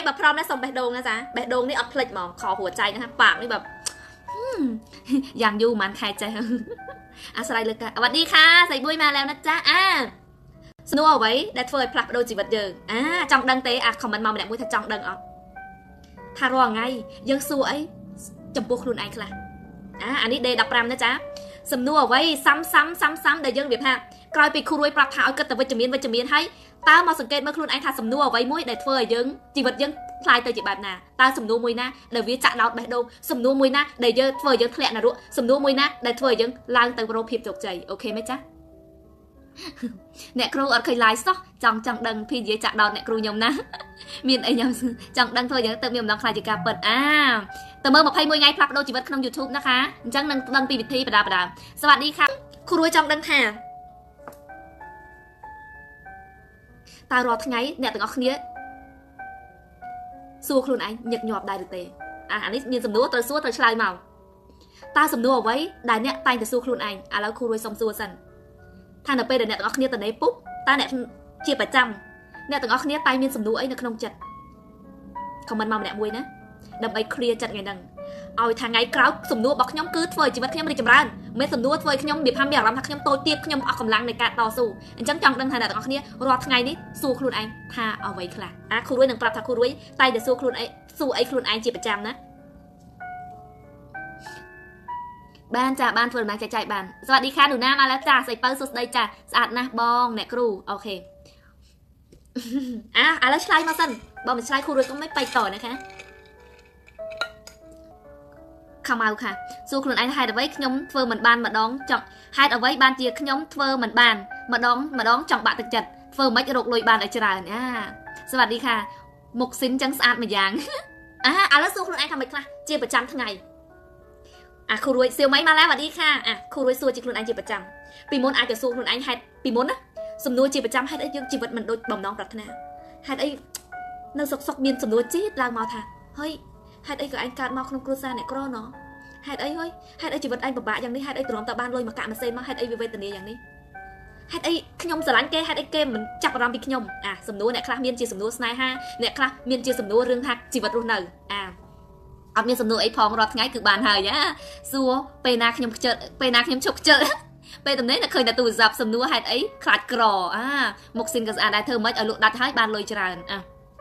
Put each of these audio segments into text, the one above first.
bà prom nó xong bẹt đồnนะจ๊ะแบะดงนี่อัดเพลงมองคอหัวใจนะคะปากนี่แบบอย่างยูมันใครใจสไลด์เลยค่ะสวัสดีค่ะใส่บุ้ยมาแล้วนะจ๊ะสนุกเอาไว้ได้เฟยผลักโดนจีบเยิงจังดังเตะคอมมันมาเนี่ยมุ้ยถ้าจังดังถ้ารอไงยังสวยจำพวกคุณไอ้คล่ะอันนี้เดดับรำนะจ๊ะสำนวนไว้ซ้ำๆได้ยังแบบฮะกลายเป็นครูรวยปรับเท้าก็แต่วิจมีนให้ตามาสังเกตเมื่อครูไอ้ทาสำนวนไว้มุ้ยได้เฟยยังจีบยังคลายเตยจีบน่ะตาสำนวนมุ้ยนะเดี๋ยววิจักเราแบบโดสำนวนมุ้ยนะได้ยังเฟยยังแถลงนะรู้สำนวนมุ้ยนะได้เฟยยังล้างเตยโปรพิบจกใจโอเคไหมจ๊ะเนี่ยครูอัดเคยไลฟ์ซะจังดังพี่เยจักดาวเนี่ยครูยมนะมีนไอ้ยมจังดังเธออย่างเติมยมดังใครจะกล้าเปิดแต่เมื่อมาให้มวยไงพลักโดจีวัดขนมยูทูบนะคะจังดังปีวิธีประดาสวัสดีค่ะครูรวยจังดังค่ะตารอทั้งไงเนี่ยตั้งเอาคนนี้สู้ครูไหนหยักหยอบได้หรือเตะอันนี้มีสำนวนตัวสู้ตัวชลายเมาตาสำนวนไว้ได้เนี่ยตายแต่สู้ครูไหนแล้วครูรวยส่งสู้สันท่านเอาไปเดี๋ยวเนี่ยตั้งเอาคนนี้ตัวไหนปุ๊บตาเนี่ยเจียประจำเนี่ยตั้งเอาคนนี้ตายมีสำนวนไอ้เนี่ยขนมจัดของมันมาเนี่ยมวยนะดำไปเคลียร์จัดไงดังเอาทางไงกล้าวสมนุบอกขยมกืดเฟยจีบัดขยมไม่ได้จำรันไม่สมนุเฟยขยมบีบพันแบบรำทักขยมโตเตียบขยมออกกำลังในการต่อสู้จังดังทางไหนต่างគ្នាรอทางไงนี่สู้ครูนไอพาเอาไว้ค่ะครูด้วยหนึ่งปรับทักครูด้วยไตเดี๋ยวสู้ครูนไอสู้ไอครูนไอจีประจำนะบ้านจ่าบ้านเฟิร์นมาใจบ้านสวัสดีค่ะหนูหน้ามาแล้วจ่าใส่เปิ้ลสุดได้จ่าสะอาดนะบองเนี่ยครูโอเคแล้วชายมาสั่นบองเป็นชายครูด้วยก็ไม่ไปต่อนะคะขมเอาค่ะสู้ครูนไอให้เอาไว้ขยมเฟิร์นเหมือนบ้านมาดองจังให้เอาไว้บ้านเจียขยมเฟิร์นเหมือนบ้านมาดองจังบะตึกจัดเฟิร์นไม่จะรกลอยบ้านไอจราเนี่ยสวัสดีค่ะหมกสินจังสะอาดเหมือนอย่างแล้วสู้ครูนไอทำไมคะเจียประจำทั้งไงครูรวยเซียวไหมมาแล้วสวัสดีค่ะครูรวยสู้จีครูนไอเจียประจำปีมนอาจจะสู้ครูนไอให้ปีมนนะสมนุเจียประจำให้ได้ยังจีวัดมันโดยบ่มน้องปรารถนาให้ได้นั่งซอกเมียนสมนุจีดลางมาท่าเฮ้ยให้ได้กับไอ้การมาขนมครูซาเนี่ยก็รอเนาะให้ได้เฮ้ยให้ได้จีวัดไอ้บะอย่างนี้ให้ได้ตัวน้องตาบ้านลอยมากะมาเซนมาให้ได้วิเวตเนียอย่างนี้ให้ได้ขยมสลันเกให้ได้เกมเหมือนจับรำปีขยมสมนุเนี่ยคลาเมียนจีสมนุสไนฮะเนี่ยคลาเมียนจีสมนุเรื่องหักจีวัดรุ่นหนึ่งเอาเมียนสมนุไอ้พองรอดง่ายคือบานหายยะซัวไปนาขยมเจอไปนาขยมฉกเจอไปตรงนี้น่ะเคยแต่ตูจับสมนุให้ไอ้ขลาดกรอหมกสินกับได้เธอไม่เอาลุดัดท้ายบานลอยจรา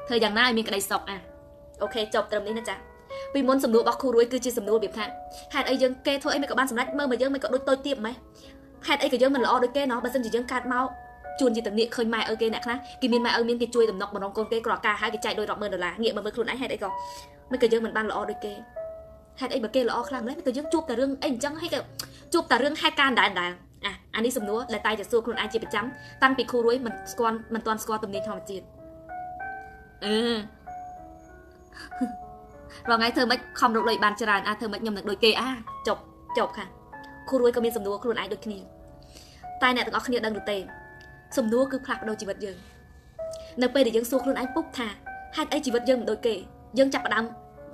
เธออย่างน่ามีกระไดศอกโอเคจบตรงนี้นะจ๊ะปีมนสำนวนบอกครูรวยคือจีสำนวนแบบนั้นหากไอ้ยังเกย์เธอไอ้ไม่กับบ้านสำนักเมื่อมายังไม่กับโดยตัวเตี้ยไหมหากไอ้กับยังมันละอโดยเกย์เนาะบัดซึ่งจียังการเมาจูนจีตังเนี่ยเคยมาเกย์นะกินมินมามินกิจุยต่ำนกบนน้องกงเกย์กรอกกาหายกิจใจโดย$10,000เงี้ยมันเป็นครูไอ้หากไอ้ก็ไม่กับยังมันบ้านละอโดยเกย์หากไอ้แบบเกย์ละอครั้งแล้วไม่กับยังจูบแต่เรื่องไอ้จังให้กับจูบแต่เรื่องให้การด่าอันนี้สำนวนและตายจะสู้ครูไอ้จีประจำตั้งปีครูรวยมันตอนสกอร์ตรงนี้ทอมจีนรอไงเธอไม่คอมรกเลยบานจรานเธอไม่ยำหนักโดยเกย์จบค่ะครูรวยก็มีสำนวนครูไอ้โดยขี้ตายเนี่ยต้องเอาขี้ดังดูเตะสำนวนคือผลักโดยจีวัดยังในเปย์เดี๋ยวยังสู้ครูไอ้ปุ๊บท่าให้ไอ้จีวัดยังโดยเกย์ยังจับดัง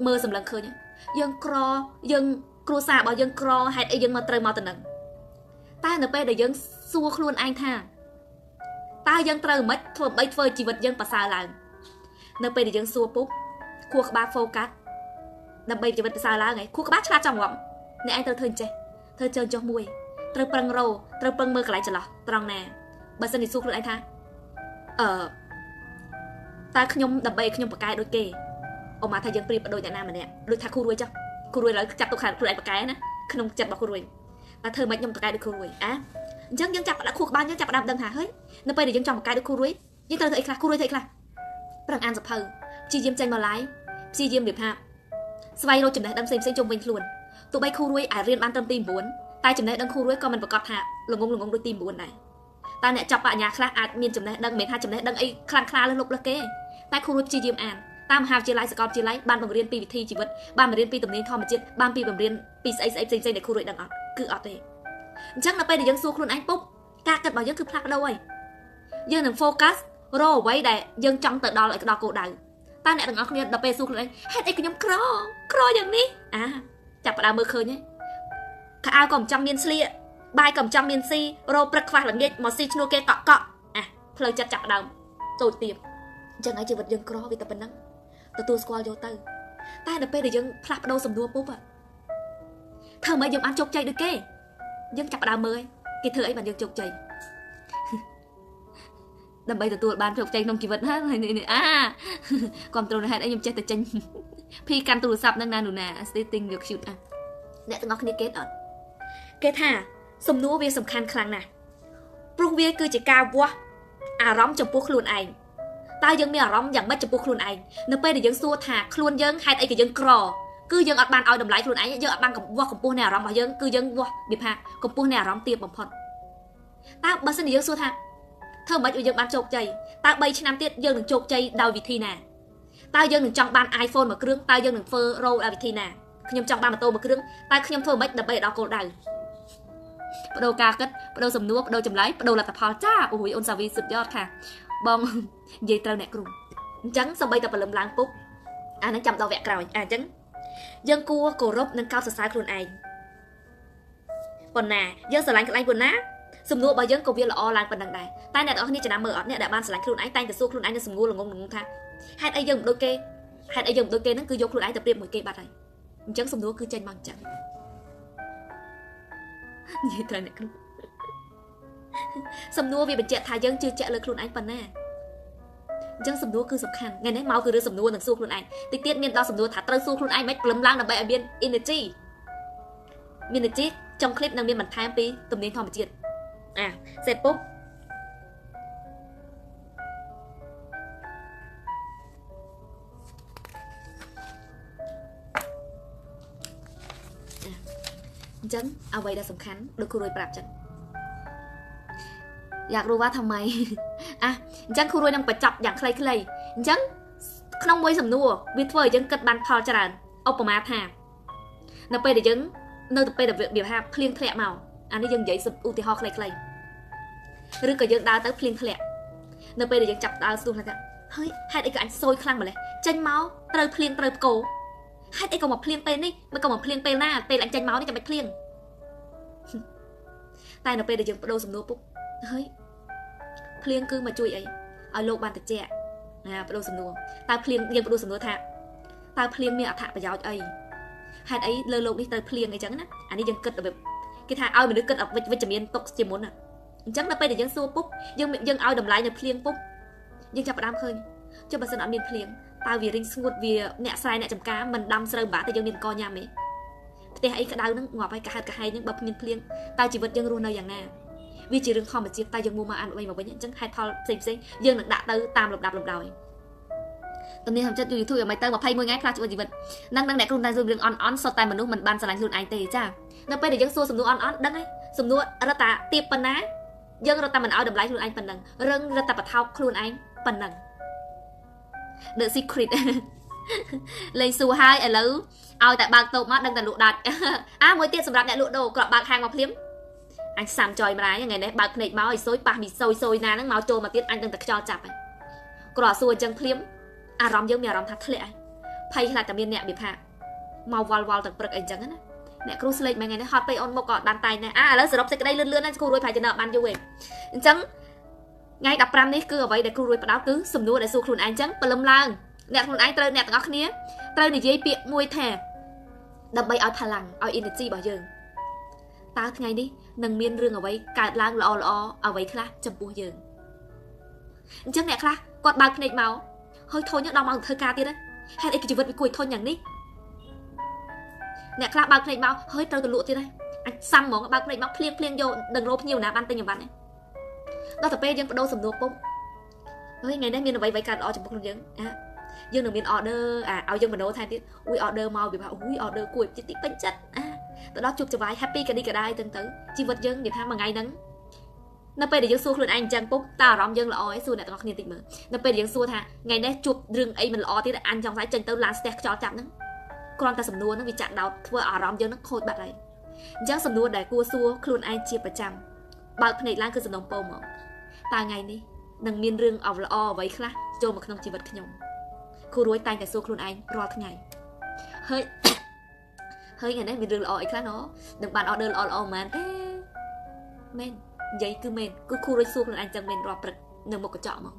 เมื่อสำลังเคยเนี่ยยังกรอยังครูสาบอกยังกรอให้ไอ้ยังมาเตยมาตะนังตายในเปย์เดี๋ยวยังสู้ครูไอ้ท่าตายยังเตยมัดถ่วงใบเฟยจีวัดยังภาษาหลังในเปย์เดี๋ยวยังสู้ปุ๊บครัวกบ้าโฟกัสนำไปจะเป็นภาษาลาวไงครัวกบ้าชาจังหวะในไอ้เธอเจเธอเจอจอมวยเธอปรังโรเธอปรังมือกระไรจะหรอตรองแน่บัสนิสุกเลยไอ้ท่าตาขยมดับเบิลขยมปากกายโดยเกย์ออกมาทายังปรีบโดยอย่างนั้นมันเนี่ยโดยทาครูรวยจ้ะครูรวยแล้วจับตัวขาดครูไอ้ปากกายนะขนมจับบอกครูรวยแต่เธอไม่ยมปากกายโดยครูรวยยังจับครัวบ้านยังจับดำดังหาเฮ้ยนำไปเดี๋ยวยังจอมปากกายโดยครูรวยยังเธออีกครั้งครูรวยเธออีกครั้งปรังอันสับเพลจีเยี่ยมใจมาไล่จีเยี่ยมเดือบฮะสบายเราจำได้ดังเซ็งจงเป็นคลุนตัวใบคูรวยเรียนบ้านเติมตีมบุญตายจำได้ดังคูรวยก็มันประกอบฮะหลงงโดยตีมบุญไหนตาเนี่ยจับปะยาคลาอาจมีจำได้ดังเมธาจำได้ดังไอ้คลางคลาเลยลุกละเก้ตายคูรวยจีเยี่ยมอ่านตามหาจีไลสกอตจีไลบ้านบำเรียนปีวิธีชีวิตบ้านบำเรียนปีตำเนียนทอมจิตบ้านปีบำเรียนปีไอ้เซ็งในคูรวยดังคืออดเลยจังเราไปเดี๋ยวยังสู้คลุนไอ้ปุ๊บกาเกิดบอกยังคือพลาดด้วยยังหนึ่งโฟกัสโรไว้ได้ยังจังเติร์ดดอลไอ้ดอโกดังตาเนี่ยดังเนี่ยดับเบิลสู้เลยให้ไอ้ขยมครออย่างนี้จับปลาเมื่อคืนเนี่ยข้าวกล่อมจำเมียนซีใบกล่อมจำเมียนซีโรปรักฟ้าหลังเย็ดมอซีชโนเกะเกาะเพลย์จับดาวโจดเตียมจังไอ้จีวัดยังครอวิตาเป็นนั่ง ទទួលស្គាល់យកទៅតែដល់ពេលដែលយើងផ្លាស់ប្ដូរសំណួរពុបធ្វើម៉េចយើងបានជោគជ័យដូចគេយើងចាប់ផ្ដើមមើលគេធ្វើអីបានយើងជោគជ័យដើម្បីទទួលបានជោគជ័យក្នុងជីវិតហ្នឹងគ្រប់ត្រូលហេតុអីខ្ញុំចេះតែចេញភីកាន់ទូរស័ព្ទហ្នឹងណានូណា setting វា cute អ្នកទាំងអស់គ្នាគេអត់គេថាសំណួរវាសំខាន់ខ្លាំងណាស់ព្រោះវាគឺជាការវាស់អារម្មណ៍ចំពោះខ្លួនឯងតើយើងមានអារម្មណ៍យ៉ាងម៉េចចំពោះខ្លួនឯងនៅពេលដែលយើងសួរថាខ្លួនយើងហេតុអីក៏យើងក្រគឺយើងអត់បានឲ្យតម្លៃខ្លួនឯងយើងអត់បានវាស់កម្ពស់នៃអារម្មណ៍របស់យើងគឺយើងវាស់វាថាកម្ពស់នៃអារម្មណ៍ទាបបំផុតតើបើសិនជាយើងសួរថាធ្វើម៉េចឲ្យយើងបានជោគជ័យតើ3ឆ្នាំទៀតយើងនឹងជោគជ័យដោយវិធីណាតើយើងនឹងចង់បាន iPhone មួយគ្រឿងតើយើងនឹងធ្វើរោដោយវិធីណាខ្ញុំចង់បានម៉ូតូមួយគ្រឿងតើខ្ញុំធ្វើម៉េចដើម្បីដល់គោលដៅបដូរការគិតបដូរសំណួរបដូរចម្លើយបដូរលទ្ធផលចាអូយអូនសាវីសុดយอดค่ะបងនិយាយត្រូវអ្នកគ្រូអញ្ចឹងសូម្បីតែព្រលឹមឡើងពុកអានឹងចាំដល់វគ្គក្រោយអញ្ចឹងយើងគួរគោរពនិងកោតសរសើរខ្លួនឯងប៉ុណ្ណាយើងស្រឡាញ់ខ្លួនឯងប៉ុណ្ណាសំណួររបស់យើងក៏វាល្អឡើងប៉ុណ្ណឹងដែរតែអ្នកទាំងអស់គ្នាចំណាំមើលអត់អ្នកដែលបានស្រឡាញ់ខ្លួនឯងតែងតែសួរខ្លួនឯងនៅសំណួរល្ងងថាហេតុអីយើងមិនដូចគេហេតុអីយើងមិនដូចគេហ្នឹងគឺយកខ្លួនឯងទៅប្រៀបមួយគេបាត់ហើយអញ្ចឹងសំណួរគឺចេញមកអញ្ចឹងនិយាយត្រូវអ្នកគ្រូសំណួរវាបញ្ជាក់ថាយើងជឿជាក់លើខ្លួនឯងប៉ុណ្ណាអញ្ចឹងសំណួរគឺសំខាន់ថ្ងៃនេះមកគឺរឿងសំណួរនឹងសួរខ្លួនឯងតិចទៀតមានដល់សំណួរថាត្រូវសួរខ្លួនឯងមិនព្រលឹមឡើងដើម្បីឲ្យមាន energy មាន energy trong clip នឹងមានបន្ថែមពីទំនាញធម្មជាតិសេតពុកអញ្ចឹងអ្វីដែលសំខាន់ដូចគ្រូរួយប្រាប់ចឹងอยากรู้ว่าทำไมអញ្ចឹងគ្រូរួយនឹងបញ្ចប់យ៉ាងខ្លីៗអញ្ចឹងក្នុងមួយសំណួរវាធ្វើឲ្យយើងគិតបានផលច្រើនឧបមាថានៅពេលដែលយើងនៅទៅពេលដែលវាថាភ្លៀងធ្លាក់មកអានេះយើងនិយាយឧទាហរណ៍ខ្លីៗឬក៏យើងដើរទៅភ្លៀងធ្លាក់នៅពេលដែលយើងចាប់ដើរស្ទុះថាហើយហេតុអីក៏អញសួយខ្លាំងម្ល៉េះចេញមកត្រូវភ្លៀងត្រូវផ្គោហេតុអីក៏មកភ្លៀងពេលនេះមិនក៏មកភ្លៀងពេលណាពេលអញចេញមកនេះចាំមិនភ្លៀងតែនៅពេលដែលយើងបដូរសំណួរពុកហើយភ្លៀងគឺមកជួយអីឲ្យលោកបានត្រជាក់បដូរសំណួរតើភ្លៀងយើងបដូរសំណួរថាតើភ្លៀងមានអត្ថប្រយោជន៍អីហេតុអីលើលោកនេះត្រូវភ្លៀងអីចឹងណាអានេះយើងគិតរបៀបគេថាឲ្យមនុស្សគិតវិជ្ជមានទុកជាមុនណាអញ្ចឹងដល់ពេលដែលយើងសួរពុកយើងឲ្យតម្លៃនៅភ្លៀងពុកយើងចាប់ផ្ដើមឃើញចុះបើសិនអត់មានភ្លៀងតើវារីងស្ងួតវាអ្នកស្រែអ្នកចំការមិនដាំស្រូវបាក់តែយើងមានកញ៉ាំទេផ្ទះអីក្តៅហ្នឹងងាប់ហើយកាហាត់កាហែងហ្នឹងបើគ្មានភ្លៀងតើជីវិតយើងរស់នៅយ៉ាងណាវាជារឿងធម្មជាតិតែយើងមកអានវិញមកវិញអញ្ចឹងហេតុផលផ្សេងយើងនឹងដាក់ទៅតាមលំដាប់លំដោយតំនេះធម្មជាតិ YouTube ឲ្យទៅ21ថ្ងៃខ្លះជួយជីវិតនឹងអ្នកគ្រូតែសួររឿងអន់សុទ្ធតែមនុស្សមិនបានស្រឡាញ់ខ្លួនឯងទេចានៅពេលដែលយើងសួរសំណួរអន់ដឹងហើយសំណួររត់តាទៀបប៉ុណ្ណាយើងរត់តែមិនឲ្យតម្លៃខ្លួនឯងប៉ុណ្ណឹងរឹងរត់តែបថោកខ្លួនឯងប៉ុណ្ណឹង The secret លេងសួរហើយឥឡូវឲ្យតែបើកតូបមកដឹងតែលក់ដាច់មួយទៀតសម្រាប់អ្នកលក់ដូរគ្រាប់បើកហាងមកភ្លាមអញសាំចយម្ដាយថ្ងៃនេះបើកភ្នែកមកឲ្យសួយប៉ះមីសួយណាហ្នឹងមកចូលមកទៀតអញដឹងតែខ្យល់ចាប់ហើយគ្រាន់សួរអញ្ចឹងភ្លាមអារម្មណ៍យើងមានអារម្មណ៍ថាធ្លាក់ហើយភ័យខ្លាចតែមានអ្នកវាថាមកវល់ទាំងព្រឹកអីអញ្ចឹងណាអ្នកគ្រូស្លេកមួយថ្ងៃនេះហត់ពេកអូនមកក៏បានតែណាឥឡូវសរុបសេចក្តីលឿនណាគ្រូរួយប្រហែលជានៅបានយូរឯងអញ្ចឹងថ្ងៃ15នេះគឺអ្វីដែលគ្រូរួយផ្ដោតគឺសំណួរដែលសួរខ្លួនឯងអញ្ចឹងព្រលឹមឡើងអ្នកខ្លួនឯងត្រូវអ្នកទាំងអស់គ្នាត្រូវនិយាយពាក្យមួយថាដើម្បីឲ្យផលាំងឲ្យ energy របស់យើងតើថ្ងៃនេះនឹងមានរឿងអ្វីកើតឡើងល្អអ្វីខ្លះចំពោះយើងអញ្ចឹងអ្នកខ្លះគាត់បើកភ្នែកមកហើយធុញដល់មកធ្វើការទៀតហេតុអីជីវិតវាគួរធុញយ៉ាងនេះអ្នកខ្លះបើកភ្នែកមកហើយត្រូវទៅលក់ទៀតហើយអាចសាំហ្មងបើកភ្នែកមកភ្លៀងយកនឹងរោភ្ញៀវណាបានទិញអីវ៉ាន់ដល់ទៅពេលយើងបដូរសំណួរពុកហើយថ្ងៃនេះមានអ្វីកើតល្អចំពោះខ្លួនយើងយើងនឹងមាន order ឲ្យយើងបដូរថែមទៀតorder មកវាថាorder គួរចិត្តពេញចិត្តទៅដល់ជួបចវាយ happy កឌីកដាយទៅជីវិតយើងនិយាយថាមួយថ្ងៃហ្នឹងនៅពេលដែលយើងសួរខ្លួនឯងអញ្ចឹងពុកតើអារម្មណ៍យើងល្អឯងសួរអ្នកទាំងអស់គ្នាតិចមើលនៅពេលដែលយើងសួរថាថ្ងៃនេះជួបរឿងអីមិនល្អទៀតអញចង់ស្អីចេញទៅឡានស្ទះខ្យល់ចាប់ហ្នឹងគ្រាន់តែសំណួរហ្នឹងវាចាក់ដោតធ្វើអារម្មណ៍យើងហ្នឹងខូចបាត់ហើយអញ្ចឹងសំណួរដែលគួរសួរខ្លួនឯងជាប្រចាំបើកភ្នែកឡើងគឺសំណុំពោមកតើថ្ងៃនេះនឹងមានរឿងល្អអ្វីខ្លះចូលមកក្នុងជីវិតខ្ញុំគ្រូរួយតែងតែសួរខ្លួនឯងរាល់ថ្ងៃហើយថ្ងៃនេះមានរឿងល្អអីខ្លះណ៎នឹងបាន order ល្អមែនទេមែននិយាយគឺមែនគឺគ្រូរួយសួរខ្លួនឯងចឹងមែនរាល់ព្រឹកនៅមុខកញ្ចក់មក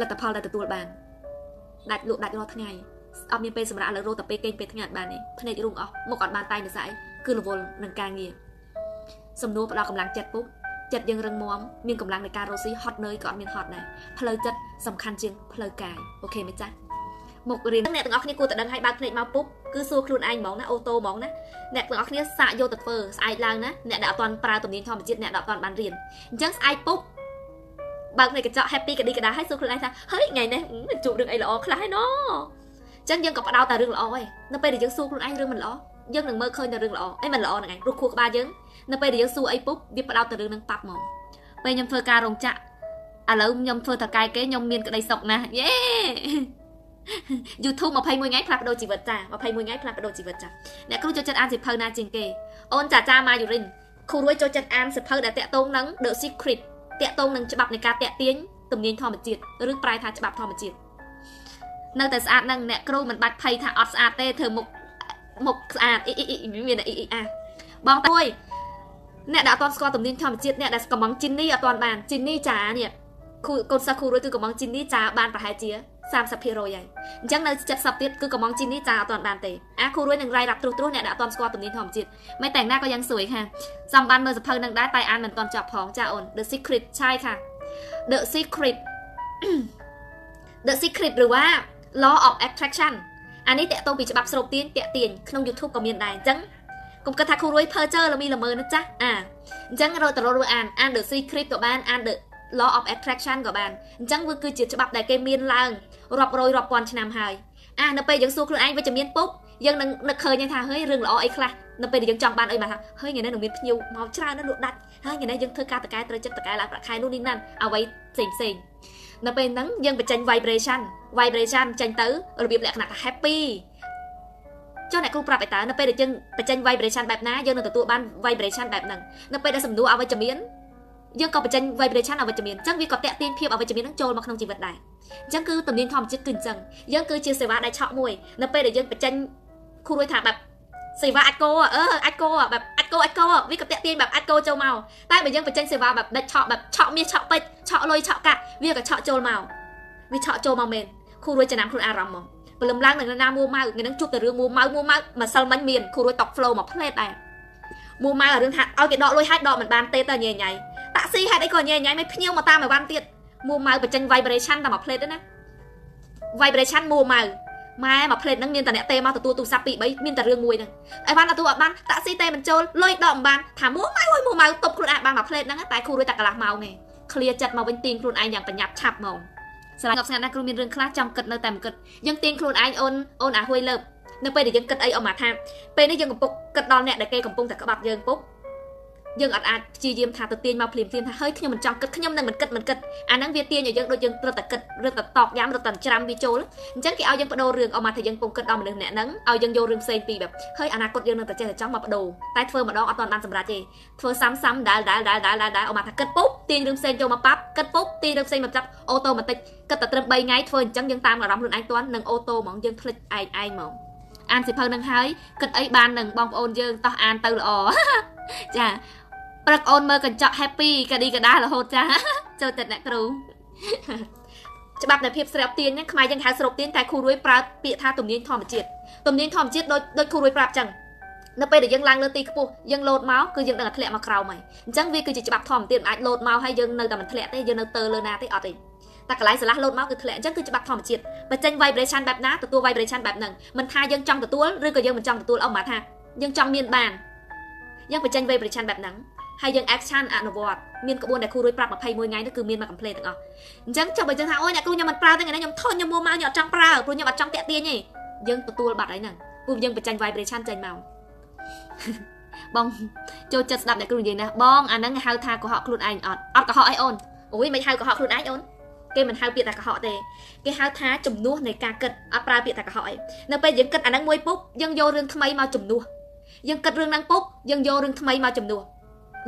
លទ្ធផលដែលទទួលបាន ដាច់លក់ដាច់រាល់ថ្ងៃអត់មានពេលសម្រាប់លើរោតែពេលគេងពេលថ្ងៃអត់បានទេភ្នែករុងអស់មុខអត់បានតែនៅស្អីគឺរវល់នឹងការងារសំណួរផ្ដល់កម្លាំងចិត្តពុកចិត្តយើងរឹងមាំមានកម្លាំងនៃការរស់ស៊ីហត់នឿយក៏អត់មានហត់ដែរផ្លូវចិត្តសំខាន់ជាងផ្លូវកាយអូខេមែនចាមករៀនអ្នកទាំងអស់គ្នាគួរតែដឹងឲ្យបើកភ្នែកមកពុបគឺសួរខ្លួនឯងហ្មងណាអូតូហ្មងណាអ្នកទាំងអស់គ្នាសាកយកទៅធ្វើស្អែកឡើងណាអ្នកដែលអត់ទាន់ប្រើទំនៀមធម្មជាតិអ្នកដែលអត់ទាន់បានរៀនអញ្ចឹងស្អែកពុបបើកភ្នែកកញ្ចក់ happy កឌីកដាហើយសួរខ្លួនឯងថាហើយថ្ងៃនេះជួបរឿងអីល្អខ្លះហើយណអញ្ចឹងយើងក៏បដោតតែរឿងល្អឯងនៅពេលដែលយើងសួរខ្លួនឯងរឿងមិនល្អយើងនឹងមើលឃើញតែរឿងល្អអីមិនល្អហ្នឹងឯងរស់ខួរក្បាលយើងនៅពេលដែលយើងសួរអីពុបវាបដោតតែរឿងនឹងប៉ាប់ហ្មងពេលខ្ញុំធ្វើការរោងចក្រឥឡូវខ្ញុំធ្វើតកែគេខ្ញុំមានក្តីសុខណាស់យេ YouTube 21ថ្ងៃផ្លាស់ប្ដូរជីវិតចា21ថ្ងៃផ្លាស់ប្ដូរជីវិតចាអ្នកគ្រូចូលចិត្តអានសៀវភៅណាជាងគេអូនចាម៉ាយូរិនគ្រូរួយចូលចិត្តអានសៀវភៅដែលតាក់ទងនឹង The Secret តាក់ទងនឹងច្បាប់នៃការតាក់ទាញទំនាញធម្មជាតិឬប្រែថាច្បាប់ធម្មជាតិនៅតែស្អាតនឹងអ្នកគ្រូមិនបាច់ភ័យថាអត់ស្អាតទេធ្វើមុខស្អាតមានបងតាមួយអ្នកដែលអត់ទាន់ស្គាល់ទំនាញធម្មជាតិអ្នកដែលកំងជីននេះអត់ទាន់បានជីននេះចានេះកូនសិស្សគ្រូរួយគឺកំងជីននេះចាបានប្រហែលជា30% ហើយអញ្ចឹងនៅ70ទៀតគឺកំងជីននេះចាអត់ទាន់បានទេអាគ្រូរួយនឹងរាយរាប់ត្រួសអ្នកដែលអត់ទាន់ស្គាល់ទំនាញធម្មជាតិមិនតែណាក៏យ៉ាងស្រួយค่ะសំបានមើលសភៅនឹងដែរតែអានមិនទាន់ចប់ផងចាអូន The Secret ឆាយค่ะ The Secret The Secret ឬว่า Law of Attraction អានេះតាក់ទងពីច្បាប់ស្រូបទាញតាក់ទាញក្នុង YouTube ក៏មានដែរអញ្ចឹងកុំគិតថាគ្រូរួយភើចើល្មីល្មើណាចាអញ្ចឹងរកតរអាន The Secret ក៏បានអាន The Law of Attraction ក៏បានអញ្ចឹងវាគឺជាច្បាប់ដែលគេមានឡើងរាប់រយរាប់ពាន់ឆ្នាំហើយនៅពេលយើងសួរខ្លួនឯងវិជ្ជមានពុបយើងនឹងនឹកឃើញថាហើយរឿងល្អអីខ្លះនៅពេលដែលយើងចង់បានអីមកថាហើយថ្ងៃនេះនឹងមានភ្ញៀវមកច្រើនណាស់លក់ដាច់ហើយថ្ងៃនេះយើងធ្វើការតកែត្រូវចិត្តតកែឡើងប្រាក់ខែនោះនេះណាន់អ្វីផ្សេងនៅពេលហ្នឹងយើងបញ្ចេញ vibration ចេញទៅរបៀបលក្ខណៈថា happy ចុះអ្នកគ្រូប្រាប់ឲ្យតើនៅពេលដែលយើងបញ្ចេញ vibration បែបណាយើងនឹងទទួលបាន vibration បែបហ្នឹងនៅពេលដែលសំណួរអវិជ្ជមានយើងក៏បញ្ចេញ vibration អវិជ្ជមានអញ្ចឹងវាក៏តាក់ទាញភាពអវិជ្ជមានហ្នឹងចូលមកក្នុងជីវិតដែរអញ្ចឹងគឺទំនៀមធម្មជាតិគឺអញ្ចឹងយើងគឺជាសេវាដែលឆក់មួយនៅពេលដែលយើងបញ្ចេញគ្រូរួយថាបែបសេវាអាចគោអាចគោបែបអាចគោវាក៏តាក់ទាញបែបអាចគោចូលមកតែបើយើងបញ្ចេញសេវាបែបដាច់ឆក់បែបឆក់មាសឆក់ពេជ្រឆក់លុយឆក់កាក់វាក៏ឆក់ចូលមកវាឆក់ចូលមកមែនគ្រូរួយចំណាំខ្លួនអារម្មណ៍មកព្រលឹមឡើងនឹងណាមួម៉ៅថ្ងៃហ្នឹងជួបតែរឿងមួម៉ៅម្សិលមិញមានគ្រូរួយតក flow មកផ្លេតដែរមួម៉ៅរឿងថាឲ្យគេដកលុយហើយដកមិនបានទេតែញ៉ៃតាក់ស៊ីហេតុអីក៏ញ៉ៃមិនភ្ញៀវមកតាមឲ្យបានទៀតមួម៉ៅបញ្ចេញ vibration តែមកផ្លេតទេណា vibration មួម៉ៅម៉ែមកផ្លេតហ្នឹងមានតែអ្នកទេមកទទួលទូរស័ព្ទ2 3មានតែរឿងមួយហ្នឹងអីបានទទួលអត់បានតាក់ស៊ីទេមិនចូលលុយដកមិនបានថាមួម៉ៅតុបខ្លួនឯងបានមកផ្លេតហ្នឹងតែគ្រូរួយតែកន្លះម៉ោងទេឃ្លាចិត្តមកវិញទាញខ្លួនឯងយ៉ាងប្រញាប់ឆាប់ហ្មងស្រាប់ស្ងាត់ណាស់គ្រូមានរឿងខ្លះចង់គិតនៅតែមិនគិតយើងទាញខ្លួនឯងអូនអាហួយលើបនៅពេលដែលយើងគិតអីអមថាពេលនេះយើងកំពុងគិតដល់អ្នកដែលគេកំពុងតែក្បត់យើងពុកយើងអត់អាចព្យាយាមថាទៅទាញមកភ្លាមថាហើយខ្ញុំមិនចង់គិតខ្ញុំនឹងមិនគិតអាហ្នឹងវាទាញឲ្យយើងដូចយើងត្រូវតែគិតឬតែតកយ៉ាំឬតែច្រាំវាចូលអញ្ចឹងគេឲ្យយើងបដូររឿងអមថាយើងកំពុងគិតដល់មនុស្សអ្នកហ្នឹងឲ្យយើងយករឿងផ្សេងពីបែបហើយអនាគតយើងនឹងតែចេះតែចង់មកបដូរតែធ្វើម្ដងអត់ទាន់បានសម្រេចទេធ្វើសាំដែលអមថាគិតពុបទាញរឿងផ្សេងចូលមកប៉ាប់គិតពុបទាញរឿងផ្សេងមកចាប់អូតូម៉ាទិកគិតតែត្រឹម3ថ្ងៃធ្វើអញ្ចឹងយើងតាមអារម្មណ៍ខ្លួនឯងទាន់នឹងអូតូហ្មងយើងភ្លេចឯងហ្មងអានសៀវភៅនឹងហើយគិតអីបាននឹងបងប្អូនយើងតោះអានទៅល្អចាព្រឹកអូនមើលកញ្ចក់ happy កឌីកដារហូតចាចូលចិត្តអ្នកគ្រូច្បាប់នៃភាពស្រាប់ទាញហ្នឹងខ្មែរយើងហៅស្រូបទាញតែគ្រូរួយប្រើពាក្យថាទំនៀមធម្មជាតិដូចគ្រូរួយប្រាប់ចឹងនៅពេលដែលយើងឡើងលើទីខ្ពស់យើងលោតមកគឺយើងនឹងធ្លាក់មកក្រោមហើយអញ្ចឹងវាគឺជាច្បាប់ធម្មជាតិអាចលោតមកហើយយើងនៅតែមិនធ្លាក់ទេយើងនៅទៅលើណាទេអត់ទេតែកន្លែងស្រឡះលោតមកគឺធ្លាក់អញ្ចឹងគឺច្បាប់ធម្មជាតិបើចេញ vibration បែបណាទទួល vibration បែបហ្នឹងមិនថាយើងចង់ទទួលឬក៏យើងមិនចង់ទទួលអស់មកថាយើងចង់មានបានយើងបញ្ចេញ vibration បែបហ្នឹងហើយយើង action អនុវត្តមានក្បួនដែលគ្រូរួយប្រាប់21ថ្ងៃនោះគឺមានមក complete ទាំងអស់អញ្ចឹងចុះបើយើងថាអូយអ្នកគ្រូខ្ញុំមិនប្រើទេថ្ងៃនេះខ្ញុំធន់ខ្ញុំមួម៉ៅខ្ញុំអត់ចង់ប្រើព្រោះខ្ញុំអត់ចង់តាក់ទាញទេយើងទទួលបាត់ហើយហ្នឹងពួកយើងបញ្ចេញ vibration ចេញមកបងចូលចិត្តស្ដាប់អ្នកគ្រូនិយាយណាបងអាហ្នឹងហៅថាកុហកខ្លួនឯងអត់កុហកអីអូនអូយមិនហៅកុហកខ្លួនឯងអូនគេមិនហៅពាក្យថាកុហកទេគេហៅថាជំនួសនៃការគិតអត់ប្រើពាក្យថាកុហកអីនៅពេលយើងគិតអាហ្នឹងមួយពុបយើងយករឿងថ្មីមកជំនួសយើងគិតរឿងហ្នឹងពុបយើងយករឿងថ្មីមកជំនួស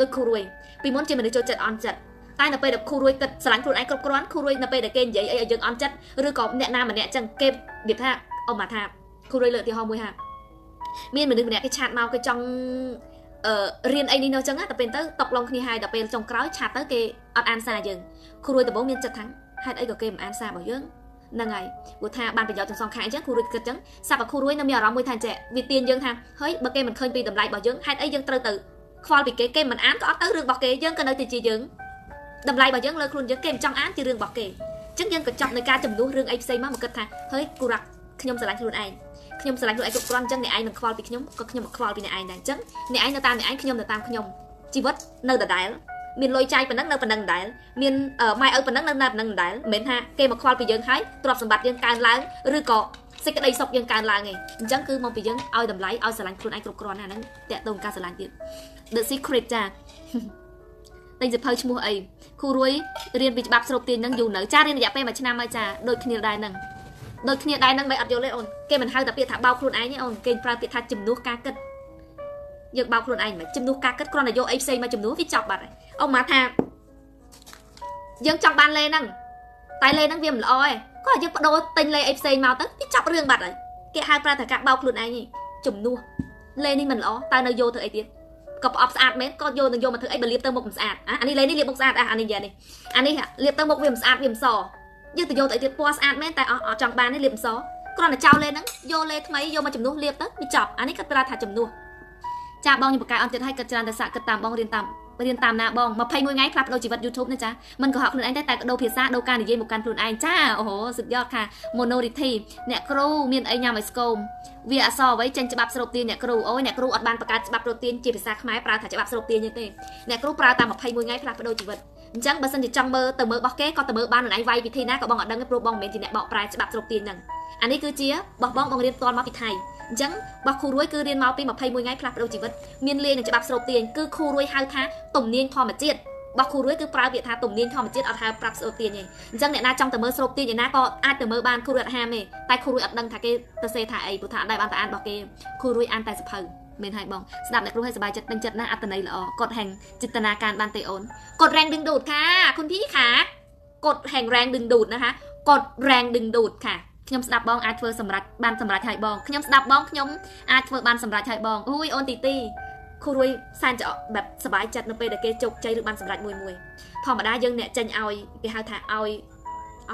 ដូចគ្រូរួយពីមុនជាមនុស្សចូលចិត្តអន់ចិត្តតែនៅពេលដែលគ្រូរួយគិតស្រឡាញ់ខ្លួនឯងគ្រប់គ្រាន់គ្រូរួយនៅពេលដែលគេនិយាយអីឲ្យយើងអន់ចិត្តឬក៏អ្នកណាម្នាក់ចឹងគេនិយាយថាអមថាគ្រូរួយលើកឧទាហរណ៍មួយហាមានមនុស្សម្នាក់គេឆាតមកគេចង់រៀនអីនេះនៅចឹងតែពេលទៅតកឡងគ្នាហើយដល់ពេលចុងក្រោយឆាតទៅគេអត់អានសារយើងគ្រូរួយដំបូងមានចិត្តថាហេតុអីក៏គេមិនអានសាររបស់យើង năng ngày của tha ban bây giờ trong song khai chứ khu rối kịch chứ sao mà khu rối nó mi ở đó môi thành trẻ vì tiền dương tha hơi bậc kê mình khơi bị tầm lại bảo dương hai ấy dương trơ tự khoa bị kế mình án có tới rừng bọc kế dương cái nơi thì chỉ dương đầm lại bảo dương lơ luôn dương kê trong án chỉ rừng bọc kế chứng nhân có chọc nơi ca chùm đua rừng ấy xây mà một kịch tha hơi cù rặc nhom sẽ lạnh luôn ai nhom sẽ lạnh luôn ai cục con chân này ai mình khoa bị nhom có nhom một khoa bị này ai này chứ này ai nơi ta này ai nhom nơi ta nhom chi vất nơi đợt đái miền lôi chai phần nấc phần đái miền ở mai ở phần nấc đái mến ha kê một khoa bị dương hái trọt sầm bạt dương can láng rư cọ xây cái đây sọc dương can láng này chẳng cứ mong bị dương ao đầm lấy ao sẽ lạnh luôn ai cục con này nó tẹt tông ca sẽ lạnh tiền The Secret cha đâyจะเพิ่มชั่วโมงไอ้ครูรวยเรียนวิชาบับสรุปตีนนั่งอยู่เหนือจ้าเรียนอยากไปมาชนะมาจ้าโดยคณีได้นั่งโดยคณีได้นั่งไปอัดโยเลยอ่อนเกมมันให้แต่เปียถักเบาครูไอ้เนี่ยอ่อนเกมปลายเปียถักจุ่มนัวกาเกิดยังเบาครูไอ้ไหมจุ่มนัวกาเกิดครอนแต่โยไอ้เซมาจุ่มนัววิจับบัตรเอามาทายังจังบานเลยนั่งตายเลยนั่งเวียมลอยก็ยังโดนติงเลยไอ้เซมาตั้งวิจับเรื่องบัตรเลยเกมให้ปลายถักเบาครูไอ้นี่จุ่มนัวเลยนี่มันล้อตายในโยเธอไอ้เตี้ยกับออฟสะอาดไหมก็โยนโยมาถือไอ้เบลลีบเติมหมกสะอาดอันนี้เลยนี่เรียบหมกสะอาดอันนี้อย่างนี้อันนี้ค่ะเรียบเติมหมกเวียมสะอาดเวียมซอยืดตัวโยตัวไอ้ตัวปัวสะอาดไหมแต่จังบานนี่เรียบซอก็นั่นเจ้าเลยนั่งโยเลยทำไมโยมาจุ่มนุ่งเรียบตั้งมีจับอันนี้ก็ตราถ่ายจุ่มนุ่งจ่าบองอยู่ปากกาอันจะให้กระจายแต่สะกระตามบองเรียนตามนาบองมาเพย์มวยไงครับเราจีวัดยูทูบนะจ๊ะมันก็หอกคนไอ้แต่โดเพียซ่าโดการดิเย่หมกการคนไอ้จ้าโอ้โหสุดยอดค่ะโมโนริทีเนี่ยครูมีไอ้ยามไอสโกมเวียซอไว้เจนจะบับสรุปตีเนี่ยครูโอ้ยเนี่ยครูอัดบานประกาศจะบับโรตีนจีภาษาขมายปลาถ่ายจะบับสรุปตีนยังเต้เนี่ยครูปลาตามมาเพย์มวยไงครับโดจีวัดจังบัสสันจิจังเบอร์เติมเบอร์บอกแกก็เติมเบอร์บ้านไหนไววิธีนะก็บองอัดดังกับโปรบองเมนจีเนี่ยบอกปลายจะบับสรุปตีนหนึ่งอันนี้คือเจี๊ยบอกบองเรียนตอนมาปิดไทยจังบอกครูรวยคือเรียนมาปีมาเพย์มวยไงครับโดจีวัดเมียนเรียนจะบับสรุปตีนคือครูรวยหาท่าตุ่มเนียนพอมาเจี๊ยบอกครูรวยคือปลาเบียดท่าตุ่มเนียนพอมาเจี๊ยเอาท่าปรับสรุปตีนยังจังเนี่ยน่าจังเติมเบอร์สรุปตีนอย่างน่าก็อาจเติมเบอร์บ้านครูรวยฮามเมแต่ครูรวยอัดดังท่าเกตเซท่าไอปุถะได้บ้านแต่อันบอกเกครูรวยอันแต่สะเพอเมนให้บองสดับในครูให้สบายจัดเป็นจัดนะอัตนัยละออกดแห่งจินตนาการบานเตโอนกดแรงดึงดูดค่ะคุณพี่ขากดแห่งแรงดึงดูดนะคะกดแรงดึงดูดค่ะขยมสดับบองอาเฟอร์สำรัดบานสำรัดไทยบองขยมสดับบองขยมอาเฟอร์บานสำรัดไทยบองอุ้ยโอนตีตีครูรวยสันจะแบบสบายจัดนไปแต่เกจกใจหรือบานสำรัดมวยพอมาได้ยังเนี่ยจันเอาไปหาถ่ายเอ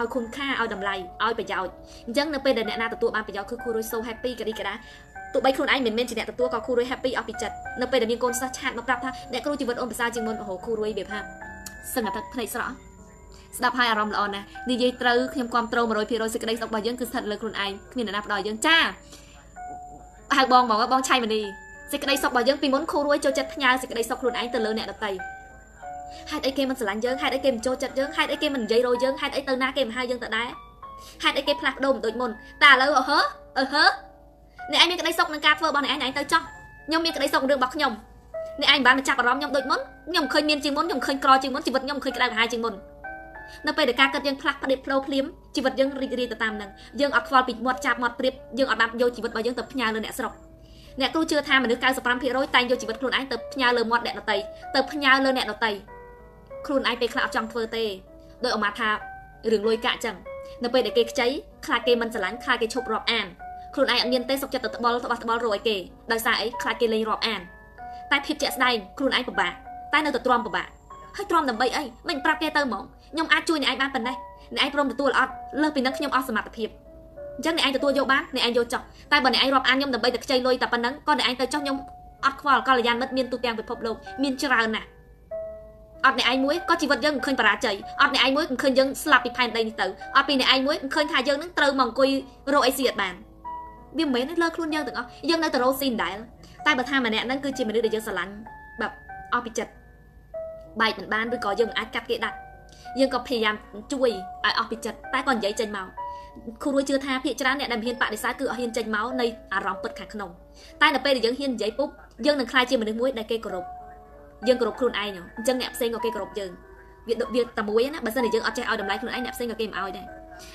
าคุณค่าเอาดำไรเอาไปยาวยังนไปแต่เนี่ยนาตัวบานไปยาวคือครูรวยโซแฮปปี้กันดีกันนะตัวใบครูไอ้เหม็นจีเนี่ยตัวก็ครูรวยแฮปปี้เอาไปจัดนไปแต่มีคนสัชาติมาปรับท่าเนี่ยครูจีวันอมภาษาจีนมนโอ้โหครูรวยแบบฮะสงัดเพลย์สระสดับให้อารมณ์ละอ่อนนะนี่ยัยตรึขยำความตรงมาโดยพี่โรยสิกได้สกบายยังคือสัตว์เลยครูไอ้มีหน้าปลอยยังจ้าหากบองบอกว่าบองชัยมันดีสิกได้สกบายยังปีมนครูรวยโจจัดพญาสิกได้สกครูไอ้เตลเลยเนี่ยดับไตให้ไอ้เกมมันสลันยังให้ไอ้เกมโจจัดยังให้ไอ้เกมมันยัยโรยยังให้ไอ้เตลหน้าเกมให้ยังแต่ได้ให้ไอ้เกมพลักดมโดยมนตาแล้วเฮ้เนี่ยไอ้มีกระไดซอกนังกาเฟอร์บอลไหนไอ้เตยจ้องยมมีกระไดซอกเรื่องบักยมเนี่ยไอ้บ้านมันจับอารมณ์ยมโดยมนยมเคยเมียนจริงมนยมเคยกรอจริงมนจีบยมเคยกระไดหายจริงมนนับไปเด็กการเกิดยังพลักประเดี๋ยวโผล่พลิ้มจีบยังรีตามนั่งยังอัดฟอลปิดหมดจับหมดเปรียบยังอัดแบบโยจีบบ่ยังตับพญาเลยเนี่ยสระเนี่ยครูเชื่อทางมันนึกการสปรัมพี่ร้อยไตโยจีบครูไอ้ตับพญาเลยหมดเนี่ยเราไตตับพญาเลยเนี่ยเราไตครูไอ้ไปคลาจังเฟอร์เตโดยออกมาทาเรื่องลอยกะจังนับไปเด็กเกย์ใจคลาเกมันสลันคลาเกชบรอบอ่านครูไอ้เมียนเตสกจัดตะบอลโรยเกย์โดยสายคลาเกเลยรอบอ่านใต้พิบเจสได้ครูไอ้ปะบะใต้เนื้อตัวตรอมปะบะให้ตรอมดับใบไอ้มันปรับเกย์เติมหมองยมอาช่วยในไอ้บ้านเป็นได้ในไอ้พรมตัวอัดเลิกเป็นนักยมเอาสมัครพิบจังในไอ้ตัวโยบ้านในไอ้โยจับใต้บ่ในไอ้รอบอ่านยมดับใบแต่ใจลอยแต่ปนนั้นก็ในไอ้เตยจ้องยมอัดควอลก็เลยยันมัดเมียนตัวเตียงไปพบโลกเมียนเชราน่ะอัดในไอ้มวยก็ชีวิตยังเคยประหลาดใจอัดในไอ้มวยเคยยังสลับไปภายในนี้เต๋ออัดปีในไอ้มวยเคยถ่ายยังนั่งเติมมองกุยโรไอเสียดบานวิมเมนเลิกครุ่นยังถึงยังในแต่โรซินได้ใต้บัตรทามันเนี่ยนั่นคือจีมันได้ยังสลันแบบเอาไปจัดใบเหมือนบ้านหรือก็ยังอัดกับเกดัดยังก็พยายามช่วยเอาไปจัดใต้ก่อนใหญ่ใจเมาครูรวยเชื่อท่าพี่จ้าเนี่ยดันเฮียนปะในซ้ายคือเอาเฮียนใจเมาในอารมณ์เปิดขาขนมใต้เดเป้เดี๋ยวยังเฮียนใหญ่ปุ๊บยังหนึ่งคลายจีมันนึกมุ้ยได้เกกรบยังกรบครุ่นไอ้เนาะจังเนี่ยเซ็งก็เกกรบยังviệc tầm muốiนะบัดนี้ยังเอาใจเอาดำไรครูไอ้เนี่ยเซ็งก็เกมเอาได้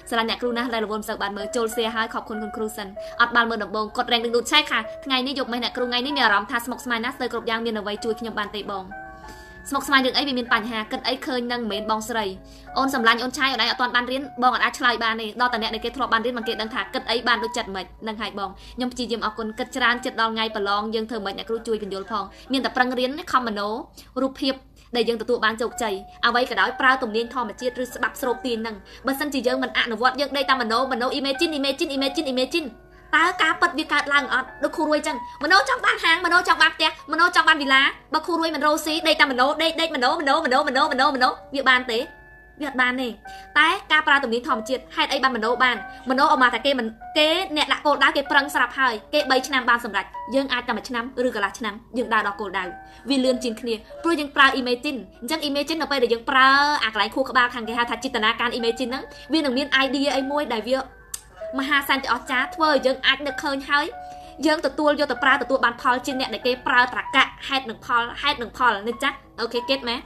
สลันเนี่ยครูนะได้ระบบเสิร์ฟบานเมอร์โจลเซียให้ขอบคุณคุณครูสันอัดบานเมอร์ดับบงกดแรงดึงดูดใช่ค่ะไงนี่ยกไม่เนี่ยครูไงนี่มีอารมณ์ทาสมกสมัยนะเตยกรบยางมีเอาไว้ช่วยขยมบานเตะบองสมกสมัยดึงไอ้มีปัญหากันไอ้เคยนั่งเหม็นบองสไลโอนสำลันโอนใช้เอาได้ตอนบานเรียนบองอัดชลายบานนี่ดอแต่เนี่ยในเกทรบานเรียนมันเกดังถากันไอ้บานโดยจัดเหม็นนั่งหายบองยมจีเยี่ยมเอาคนกัดจานจัดดองไงปะลองยังเธอเหม็นเนี่ยครูช่วยเป็นโยลพองมีแต่ปรังเรียนคอมมโนรูปเพียบ ដែលយើងទទួលបានជោគជ័យអ្វីក៏ដោយប្រើទំនាញធម្មជាតិឬស្ដាប់ស្រូបទាញនឹងបើសិនជាយើងមិនអនុវត្តយើងដេកតាមមโน imagine តើការពិតវាកើតឡើងអត់ដូចគ្រូរួយចឹងមโนចង់បានហាងមโนចង់បានផ្ទះមโนចង់បានវិឡាបើគ្រូរួយមិនរោស៊ីដេកតាមមโนដេកមโนវាបានទេវាអត់បានទេតែការប្រើទំនាញធម្មជាតិហេតុអីបានមโนបានមโนអមថាគេអ្នកដាក់គោលដៅគេប្រឹងស្រាប់ហើយគេ3ឆ្នាំបានសម្រេចយើងអាចតែ1ឆ្នាំឬកន្លះឆ្នាំយើងដើរដល់គោលដៅវាលឿនជាងគ្នាព្រោះយើងប្រើ imagine អញ្ចឹង imagine នៅពេលដែលយើងប្រើអាកន្លែងខួរក្បាលខាងគេហៅថាจินตนาការ imagine ហ្នឹងវានឹងមាន idea អីមួយដែលវាមហាសញ្ញអស្ចារ្យធ្វើឲ្យយើងអាចនឹកឃើញហើយយើងទទួលយកទៅប្រើទទួលបានផលជាអ្នកដែលគេប្រើត្រកៈហេតុនឹងផលនេះចាអូខេគិតមែន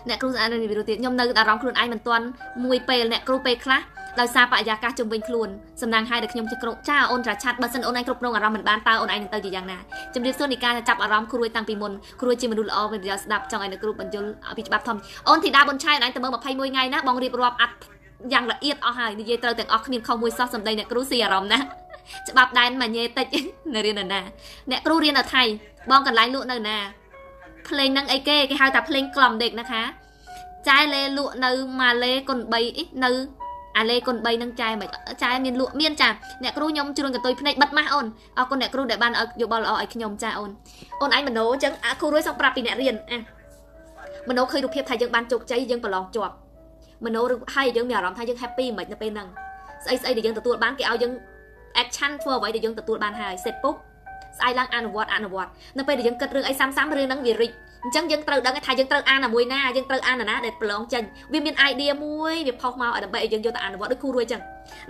អ្នកគ្រូស្អាតនៅវីដេអូទៀតខ្ញុំនៅអារម្មណ៍ខ្លួនឯងមិនទាន់មួយពេលអ្នកគ្រូពេលខ្លះដោយសារបរិយាកាសជុំវិញខ្លួនសំណាងឲ្យតែខ្ញុំជាក្រុមចាអូនត្រាឆាត់បើសិនអូនឯងគ្រប់គ្រងអារម្មណ៍មិនបានតើអូនឯងនឹងទៅជាយ៉ាងណាជំរាបសួរនៃការចាប់អារម្មណ៍គ្រូតាំងពីមុនគ្រូជាមនុស្សល្អវិទ្យាស្ដាប់ចង់ឲ្យអ្នកគ្រូបញ្យល់ពីច្បាប់ធម្មអូនធីតាបុនឆៃអូនឯងទៅមើល21ថ្ងៃណាបងរៀបរាប់អត់យ៉ាងละเอียดអស់ហើយនិយាយត្រូវទាំងអស់គ្មានខុសមួយសោះសម្ដីអ្នកគ្រូស៊ីអារម្មណ៍ណាច្បាប់ដែនមួយញ៉េតិចនៅរៀននៅណាអ្នកគ្រូរៀននៅថៃបងកន្លែងលក់នៅណាភ្លេងហ្នឹងអីគេហៅថាភ្លេងក្លំដេកนะคะចាយលេលក់នៅម៉ាឡេគុណ3នៅអាឡេគុណ3នឹងចាយមិនចាយមានលក់មានចាអ្នកគ្រូខ្ញុំជ្រួញកន្ទុយភ្នែកបិទម៉ាស់អូនអរគុណអ្នកគ្រូដែលបានឲ្យយោបល់ល្អឲ្យខ្ញុំចាអូនឯងមโนអញ្ចឹងគ្រូរួយសោះប្រាប់ពីអ្នករៀនមโนឃើញរូបភាពថាយើងបានជោគជ័យយើងប្រឡងជាប់មโนហើយយើងមានអារម្មណ៍ថាយើង happy មិននៅពេលហ្នឹងស្អីដែលយើងទទួលបានគេឲ្យយើង action ធ្វើអ្វីដែលយើងទទួលបានហើយ set ពុកស្អីឡើងអនុវត្តនៅពេលដែលយើងគិតរឿងអីសាំរឿងហ្នឹងវារិចអញ្ចឹងយើងត្រូវដឹងថាយើងត្រូវអានមួយណាយើងត្រូវអានណាដែលប្រឡងចេញវាមាន idea មួយវាផុសមកឲ្យដើម្បីឲ្យយើងយកទៅអនុវត្តដូចគ្រូរួយអញ្ចឹង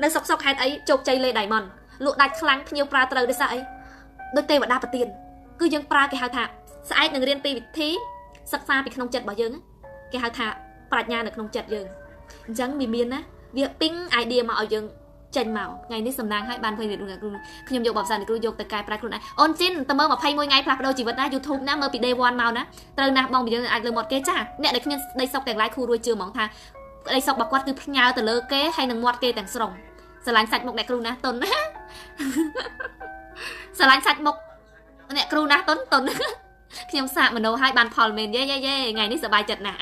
នៅសុកហេតុអីជោគជ័យលេដៃម៉ុនលក់ដាច់ខ្លាំងភ្ញៀវប្រើត្រូវដោយសារអីដូចទេវតាប្រទានគឺយើងប្រើគេហៅថាស្អែកនឹងរៀនពីវិធីសិក្សាពីក្នុងចិត្តរបស់យើងគេហៅថាប្រាជ្ញានៅក្នុងចិត្តយើងអញ្ចឹងវាមានណាវាពីង idea មកឲ្យយើងចេញមកថ្ងៃនេះសំណាងឲ្យបាន20នាទីខ្ញុំយកបបសានគ្រូយកទៅកែប្រែខ្លួនឯងអូនជីនទៅមើល21ថ្ងៃផ្លាស់ប្ដូរជីវិតណា YouTube ណាមើលពី day 1 មកណាត្រូវណាស់បងយើងអាចលើមាត់គេចាអ្នកដែលគ្មានដីសុកទាំងឡាយគ្រូរួយជឿហ្មងថាដីសុករបស់គាត់គឺផ្ញើទៅលើគេហើយនឹងមាត់គេទាំងស្រុងស្រឡាញ់សាច់មុខអ្នកគ្រូណាតុនណាស្រឡាញ់សាច់មុខអ្នកគ្រូណាតុនខ្ញុំសាកមโนឲ្យបានផលមែនយេថ្ងៃនេះសប្បាយចិត្តណាស់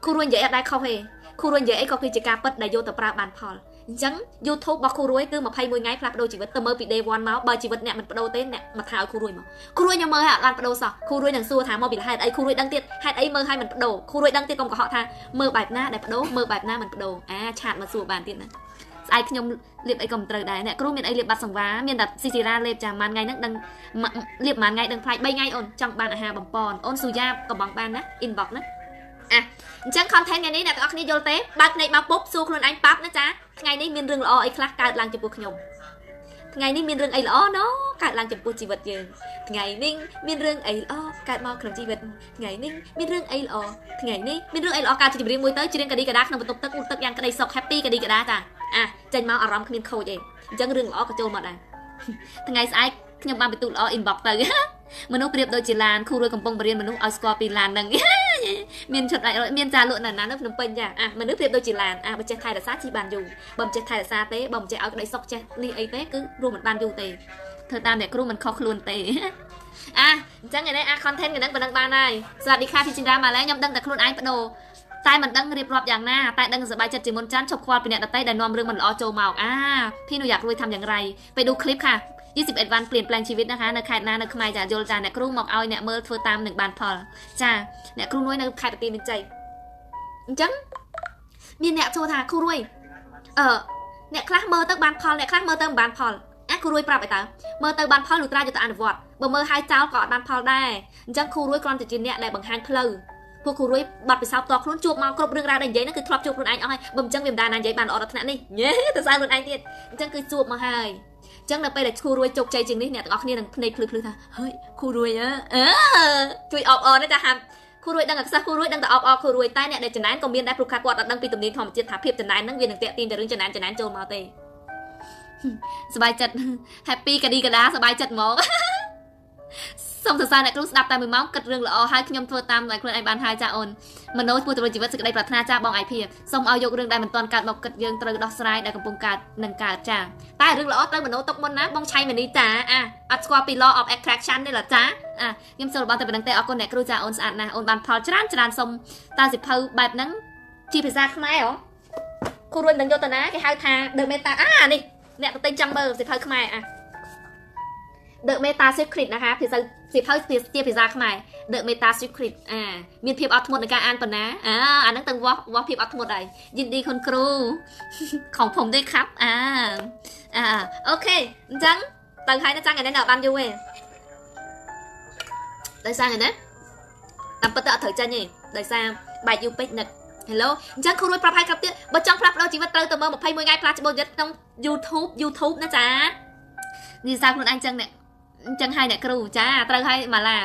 គ្រូរួយនិយាយអត់ដែរខុសទេគ្រូរួយនិយាយអីក៏គឺជាការពិតដែលយកទៅប្រើបានផលអញ្ចឹង YouTube របស់គ្រូរួយគឺ21ថ្ងៃផ្លាស់ប្ដូរជីវិតទៅមើលពី day 1 មកបើជីវិតអ្នកមិនប្ដូរទេអ្នកមកថាឲ្យគ្រូរួយមកគ្រូរួយខ្ញុំមើលឲ្យអត់បានប្ដូរសោះគ្រូរួយនឹងសួរថាមកពីហេតុអីគ្រូរួយដឹងទៀតហេតុអីមើលឲ្យមិនប្ដូរគ្រូរួយដឹងទៀតកុំកុហកថាមើលបែបណាដែលប្ដូរមើលបែបណាមិនប្ដូរឆាតមកសួរបានទៀតណាស្អែកខ្ញុំលាបអីក៏មិនត្រូវដែរអ្នកគ្រូមានអីលាបបាត់សង្វាមានតែស៊ីស៊ីរ៉ាលេបចាមួយថ្ងៃហ្នឹងដឹងលាបមួយថ្ងៃដឹងផ្លាច់3ថ្ងៃអូនចង់បានអាហារបំពន់អូនស៊ូយ៉ាក៏បងបានណា inbox ណាអញ្ចឹង content ថ្ងៃនេះអ្នកទាំងអស់គ្នាយល់ទេបើកភ្នែកមកពុបសួរខ្លួនឯងប៉ាប់ណាចាថ្ងៃនេះមានរឿងល្អអីខ្លះកើតឡើងចំពោះខ្ញុំថ្ងៃនេះមានរឿងអីល្អណូកើតឡើងចំពោះជីវិតយើងថ្ងៃនេះមានរឿងអីល្អកើតមកក្នុងជីវិតថ្ងៃនេះមានរឿងអីល្អថ្ងៃនេះមានរឿងអីល្អកើតជាចម្រៀងមួយទៅច្រៀងកាឌីកាដាក្នុងបន្ទប់ទឹកទឹកយ៉ាងក្តីសុខ happy កាឌីកាដាចាចេញមកអារម្មណ៍គ្មានខូចទេអញ្ចឹងរឿងល្អក៏ចូលមកដែរថ្ងៃស្អែកខ្ញុំបានបន្ទូលល្អ inbox ទៅមនុស្សប្រៀបដូចជាឡានគ្រូរួយកំពុងបរៀនមនុស្សឲ្យស្គាល់ពីឡានហ្នឹងមានឈុតមានចាលក់នៅណានៅភ្នំពេញចាមនុស្សប្រៀបដូចជាឡានបើចេះថែរក្សាជិះបានយូរបើមិនចេះថែរក្សាទេបើមិនចេះឲ្យក្តីសុខចេះនេះអីទេគឺរួមមិនបានយូរទេធ្វើតាមអ្នកគ្រូមិនខុសខ្លួនទេអញ្ចឹងឯនេះcontent ហ្នឹងប៉ុណ្ណឹងបានហើយសวัสดีค่ะพี่จินดามาแล้วខ្ញុំដឹងតែខ្លួនឯងបដូរតែមិនដឹងរៀបរាប់យ៉ាងណាតែដឹងសប្បាយចិត្តជាមុនចាន់ឈប់ខ្វល់ពីអ្នកដទៃដែលនាំរឿងមិនល្អចូលមកพี่หนูอยากรู้ทำอย่างไรไปดูคลิปค่ะ21วันเปลี่ยนแปลงชีวิตนะคะនៅខេត្តណានៅខ្មែរចាយល់ចាអ្នកគ្រូមកឲ្យអ្នកមើលធ្វើតាមនឹងបានផលចាអ្នកគ្រូនួយនៅខេត្តបន្ទាយមានជ័យអញ្ចឹងមានអ្នកសួរថាគ្រូរួយអ្នកខ្លះមើលទៅបានផលអ្នកខ្លះមើលទៅមិនបានផលគ្រូរួយប្រាប់ឲ្យតើមើលទៅបានផលលុះត្រាយកទៅអនុវត្តបើមើលឲ្យចោលក៏អត់បានផលដែរអញ្ចឹងគ្រូរួយគ្រាន់តែជាអ្នកដែលបង្ហាញផ្លូវពួកគ្រូរួយបាត់ពិសោធន៍ផ្ទាល់ខ្លួនជួបមកគ្រប់រឿងរ៉ាវដែលនិយាយហ្នឹងគឺធ្លាប់ជួបខ្លួនឯងអស់ហើយបើមិនអញ្ចឹងវាមិនដានណានិយាយបានល្អដល់ថ្នាក់នេះទៅសារខ្លួនឯងទៀតអញ្ចឹងគឺជួបមកហើយអញ្ចឹងនៅពេលដែលគ្រូរួយជោគជ័យជាងនេះអ្នកទាំងអស់គ្នានឹងភ្នែកភ្លឺថាហើយគ្រូរួយជួយអបអរណាចាហាំគ្រូរួយដឹងតែខ្សែគ្រូរួយដឹងតែអបអរគ្រូរួយតែអ្នកដែលចំណែនក៏មានដែរព្រោះគាត់អត់ដឹងពីទំនៀមធម្មជាតិថាភាពចំណែនហ្នឹងវានឹងតាក់ទាញតែរឿងចំណែនចូលមកទេសบายចិត្ត happy កាឌីកាដាសบายចិត្តហ្មង សុំសរសើរអ្នកគ្រូស្ដាប់តែ1ម៉ោងគិតរឿងល្អហើយខ្ញុំធ្វើតាមដែលខ្លួនឯងបានហើយចាអូនមនោពុទ្ធវិជីវិតសេចក្តីប្រាថ្នាចាបងឯភីសូមឲ្យយករឿងដែលមិនទាន់កើតមកគិតយើងត្រូវដោះស្រាយដែលកំពុងកើតនឹងកើតចាតែរឿងល្អត្រូវមនោទុកមុនណាបងឆៃមនីតាអត់ស្គាល់ពី law of attraction ទេឡាចាខ្ញុំសូមរបស់តែប៉ុណ្្នឹងទេអរគុណអ្នកគ្រូចាអូនស្អាតណាស់អូនបានផលច្រើនសូមតើសិភៅបែបហ្នឹងជាភាសាខ្មែរហ៎គ្រូរួចនឹងយកទៅណាគេហៅថា The Meta នេះអ្នកទៅទិញចាំមើលសិភៅខ្មែរThe Meta Secret นะคะភាសាសិភៅជាភាសាខ្មែរ The Meta Secret មានភាពអត់ធ្មត់ในការអានប៉ុណ្ណាអាហ្នឹងទៅវាស់ភាពអត់ធ្មត់ហើយยินดีคุณครูของผมด้วยครับអូខេអញ្ចឹងទៅហើយណាចាំថ្ងៃនេះនៅបានយូរទេដោយសារថ្ងៃនេះតាមពិតទៅអត់ត្រូវចេញទេដោយសារបែកយូរពេកនឹក Hello អញ្ចឹងគ្រូរួចប្រាប់ឲ្យក្រាប់ទៀតបើចង់ផ្លាស់ប្ដូរជីវិតត្រូវទៅមើល21ថ្ងៃផ្លាស់ច្បូតចិត្តក្នុង YouTube ណាចានិយាយខ្លួនឯងចឹងអ្នកអញ្ចឹងហើយអ្នកគ្រូចាត្រូវហើយម៉ាឡា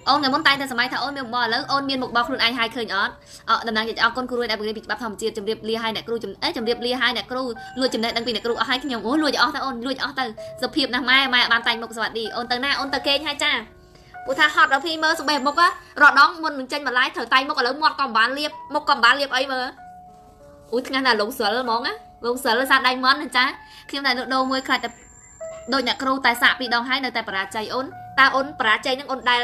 អូនថ្ងៃមុនតែតែសម័យថាអូនមានមុខបឥឡូវអូនមានមុខបខ្លួនឯងហើយឃើញអត់តំណាងអរគុណគ្រូដែលបង្រៀនពីច្បាប់ធម្មជាតិជម្រាបលាឲ្យអ្នកគ្រូជម្រាបលាឲ្យអ្នកគ្រូលួចចំណេះដឹងពីអ្នកគ្រូអស់ហើយខ្ញុំអូលួចអស់ទៅអូនលួចអស់ទៅសុភាពណាស់ម៉ែបានតែងមុខសวัสดีអូនទៅណាអូនទៅគេងហើយចាព្រោះថាហត់ដល់พี่មើលស្បែកមុខរដងមុននឹងចេញបន្លាយត្រូវតែងមុខឥឡូវមាត់ក៏មិនបានលាបមុខក៏មិនបានលាបអីមើលអូយថ្ងៃណាលងស្រិលហ្មងណាលងស្រិលសាដៃមន់ចាខ្ញុំតែដូរមួយខ្លាចតែដូចអ្នកគ្រូតែសាក2ដងហើយនៅតែបរាជ័យអូនតើអូនបរាជ័យនឹងអូនដែល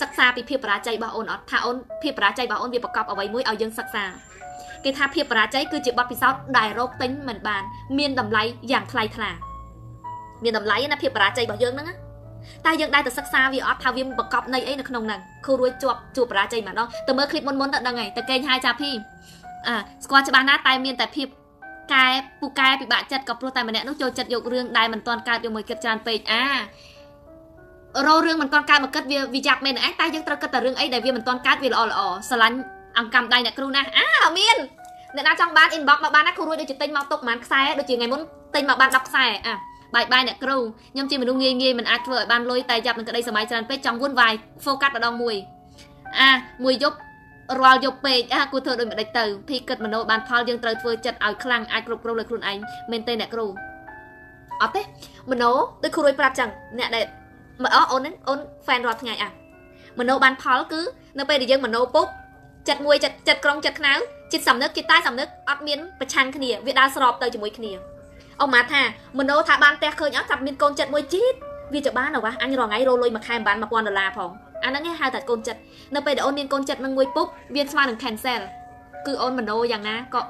សិក្សាពីភាពបរាជ័យរបស់អូនអត់ថាអូនភាពបរាជ័យរបស់អូនវាប្រកបអ្វីមួយឲ្យយើងសិក្សាគេថាភាពបរាជ័យគឺជាបទពិសោធន៍ដែលរកទិញមិនបានមានតម្លៃយ៉ាងថ្លៃថ្លាមានតម្លៃណាភាពបរាជ័យរបស់យើងហ្នឹងតែយើងដែរទៅសិក្សាវាអត់ថាវាប្រកបនៃអីនៅក្នុងហ្នឹងគ្រូរួចជួបបរាជ័យម្ដងទៅមើលคลิปមុនទៅដឹងហើយទៅកេងហើយចាភីស្គាល់ច្បាស់ណាស់តែមានតែភាពកែពូកែពិបាកចិត្តក៏ព្រោះតែម្នាក់នោះចូលចិត្តយករឿងដែលមិនទាន់កើតយកមកគិតច្រើនពេករោរឿងមិនទាន់កើតមកគិតវាយ៉ាប់មែនឯងតែយើងត្រូវគិតតែរឿងអីដែលវាមិនទាន់កើតវាល្អស្រឡាញ់អង្កាំដៃអ្នកគ្រូណាមានអ្នកណាចង់បាន inbox មកបានណាគ្រូរួចដូចទិញមកទុកប្រហែលខ្សែដូចជាថ្ងៃមុនទិញមកបាន10ខ្សែបាយអ្នកគ្រូខ្ញុំជាមនុស្សងាយមិនអាចធ្វើឲ្យបានលុយតែយ៉ាប់នឹងក្តីសម័យច្រើនពេកចង់วุ่នវាយ focus ម្ដងមួយមួយយប់រាល់យប់ពេកគួរធ្វើដូចម្ដេចទៅភីគិតមโนបានផលយើងត្រូវធ្វើចិត្តឲ្យខ្លាំងអាចគ្រប់គ្រងលើខ្លួនឯងមែនទេអ្នកគ្រូអត់ទេមโนដូចគ្រូរួយប្រាប់ចឹងអ្នកដែលអូន fan រាល់ថ្ងៃមโนបានផលគឺនៅពេលដែលយើងមโนពុកចិត្តមួយចិត្តក្រុងចិត្តខ្នៅចិត្តសំនឹកចិត្តតែសំនឹកអត់មានប្រឆាំងគ្នាវាដើរស្របទៅជាមួយគ្នាអូម៉ាថាមโนថាបានផ្ទះឃើញអត់ចាប់មានកូនចិត្តមួយជាតិវាจะបានអ្ហ៎អញរងថ្ងៃរលុយមួយខែបាន$1000ផងអាហ្នឹងគេហៅថាកូនចិត្តនៅពេលដែលអូនមានកូនចិត្តនឹងមួយពុកវាស្មើនឹង cancel គឺអូនមโนយ៉ាងណាក៏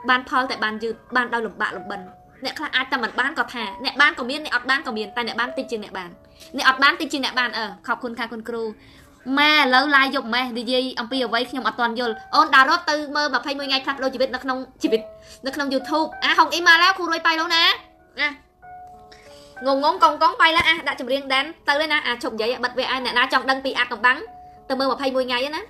បានផលតែបានយឺតបានដោយលំបាកលំបិនអ្នកខ្លះអាចតែមិនបានក៏ថាអ្នកបានក៏មានអ្នកអត់បានក៏មានតែអ្នកបានតិចជាងអ្នកបានអ្នកអត់បានតិចជាងអ្នកបានខប់គុណខាគុណគ្រូម៉ែឥឡូវឡាយយប់ម៉ែនិយាយអំពីអ្វីខ្ញុំអត់ទាន់យល់អូនដើររត់ទៅមើល21ថ្ងៃផ្លាស់ប្ដូរជីវិតនៅក្នុងជីវិតនៅក្នុង YouTube ហុងអ៊ីម៉ាឡៅគ្រូរួយបាយលោកណាងងកងបាយឡាដាក់ចម្រៀងដែនទៅเลยណាឈប់និយាយបិទវាឲ្យអ្នកណាចង់ដឹងពីអាត់កំបាំងទៅមើល21ថ្ងៃណា